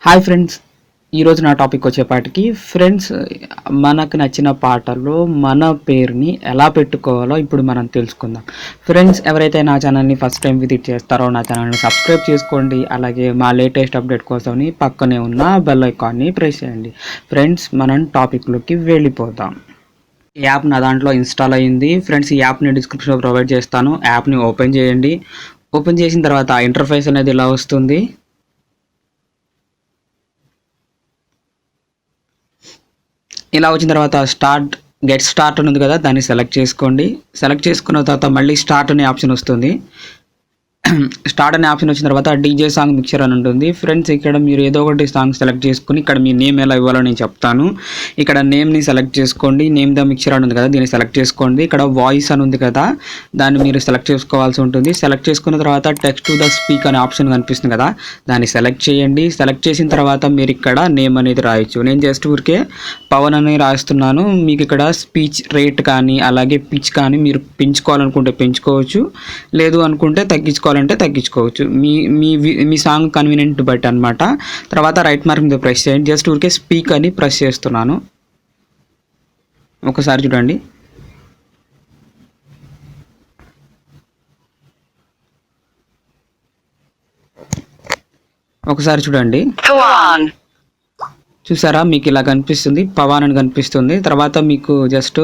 Hi friends, ఈరోజు నా topic వచ్చేపాటికి ఫ్రెండ్స్, మనకు నచ్చిన పాటల్లో మన పేరుని ఎలా పెట్టుకోవాలో ఇప్పుడు మనం తెలుసుకుందాం. ఫ్రెండ్స్, ఎవరైతే నా ఛానల్ని ఫస్ట్ టైం విజిట్ చేస్తారో నా ఛానల్ని సబ్స్క్రైబ్ చేసుకోండి. అలాగే మా లేటెస్ట్ అప్డేట్ కోసం పక్కనే ఉన్న బెల్ ఐకాన్ని ప్రెస్ చేయండి. ఫ్రెండ్స్, మనం టాపిక్లోకి వెళ్ళిపోతాం. ఈ యాప్ నా దాంట్లో ఇన్స్టాల్ అయ్యింది. ఫ్రెండ్స్, ఈ యాప్ని డిస్క్రిప్షన్లో ప్రొవైడ్ చేస్తాను. యాప్ని ఓపెన్ చేయండి. ఓపెన్ చేసిన తర్వాత ఇంటర్ఫేస్ అనేది ఇలా వస్తుంది. ఇలా వచ్చిన తర్వాత గెట్ స్టార్ట్ అని ఉంది కదా, దాన్ని సెలెక్ట్ చేసుకోండి. సెలెక్ట్ చేసుకున్న తర్వాత మళ్ళీ స్టార్ట్ అనే ఆప్షన్ వస్తుంది. స్టార్ట్ అనే ఆప్షన్ వచ్చిన తర్వాత డీజే సాంగ్ మిక్చర్ అని ఉంటుంది. ఫ్రెండ్స్, ఇక్కడ మీరు ఏదో ఒకటి సాంగ్ సెలెక్ట్ చేసుకుని ఇక్కడ మీ నేమ్ ఎలా ఇవ్వాలో నేను చెప్తాను. ఇక్కడ నేమ్ని సెలెక్ట్ చేసుకోండి. నేమ్ ద మిక్చర్ అని ఉంది కదా, దీన్ని సెలెక్ట్ చేసుకోండి. ఇక్కడ వాయిస్ అని ఉంది కదా, దాన్ని మీరు సెలెక్ట్ చేసుకోవాల్సి ఉంటుంది. సెలెక్ట్ చేసుకున్న తర్వాత టెక్స్ట్ టు ద స్పీక్ అనే ఆప్షన్ కనిపిస్తుంది కదా, దాన్ని సెలెక్ట్ చేయండి. సెలెక్ట్ చేసిన తర్వాత మీరు ఇక్కడ నేమ్ అనేది రాయొచ్చు. నేను జస్ట్ ఊరికే పవన్ అని రాస్తున్నాను. మీకు ఇక్కడ స్పీచ్ రేట్ కానీ అలాగే పిచ్ కానీ మీరు పెంచుకోవాలనుకుంటే పెంచుకోవచ్చు, లేదు అనుకుంటే తగ్గించుకోవాలంటే తగ్గించుకోవచ్చు. మీ సాంగ్ కన్వీనియంట్ బట్టి అనమాట. తర్వాత రైట్ మార్క్ మీద ప్రెస్ చేయండి. జస్ట్ ఊరికే స్పీక్ అని ప్రెస్ చేస్తున్నాను. ఒకసారి చూడండి. ఒకసారి చూడండి, చూసారా? మీకు ఇలా కనిపిస్తుంది, పవన్ అని కనిపిస్తుంది. తర్వాత మీకు జస్ట్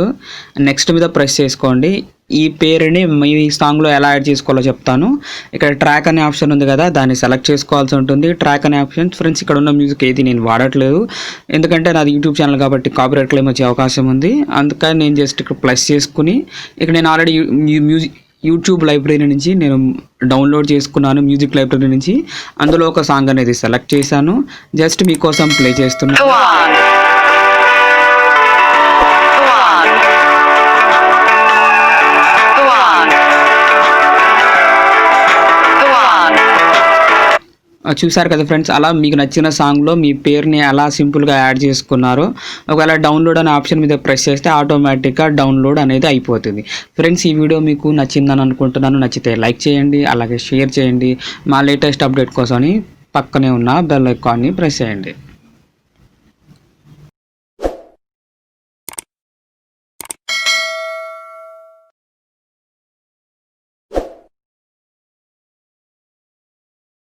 నెక్స్ట్ మీద ప్రెస్ చేసుకోండి. ఈ పేరుని మీ సాంగ్లో ఎలా యాడ్ చేసుకోవాలో చెప్తాను. ఇక్కడ ట్రాక్ అనే ఆప్షన్ ఉంది కదా, దాన్ని సెలెక్ట్ చేసుకోవాల్సి ఉంటుంది. ట్రాక్ అనే ఆప్షన్. ఫ్రెండ్స్, ఇక్కడ ఉన్న మ్యూజిక్ ఏది నేను వాడట్లేదు, ఎందుకంటే నాది యూట్యూబ్ ఛానల్ కాబట్టి కాపీరైట్ క్లెయిమ్ వచ్చే అవకాశం ఉంది. అందుకని నేను జస్ట్ ఇక్కడ ప్లస్ చేసుకుని ఇక్కడ నేను ఆల్రెడీ యూట్యూబ్ లైబ్రరీ నుంచి నేను డౌన్లోడ్ చేసుకున్నాను. మ్యూజిక్ లైబ్రరీ నుంచి అందులో ఒక సాంగ్ అనేది సెలెక్ట్ చేశాను. జస్ట్ మీకోసం ప్లే చేస్తున్నాను. చూసారు కదా ఫ్రెండ్స్, అలా మీకు నచ్చిన సాంగ్లో మీ పేరుని ఎలా సింపుల్గా యాడ్ చేసుకున్నారో. ఒకవేళ డౌన్లోడ్ అనే ఆప్షన్ మీద ప్రెస్ చేస్తే ఆటోమేటిక్గా డౌన్లోడ్ అనేది అయిపోతుంది. ఫ్రెండ్స్, ఈ వీడియో మీకు నచ్చిందని అనుకుంటున్నాను. నచ్చితే లైక్ చేయండి, అలాగే షేర్ చేయండి. మా లేటెస్ట్ అప్డేట్ కోసం పక్కనే ఉన్న బెల్ ఐకాన్ని ప్రెస్ చేయండి.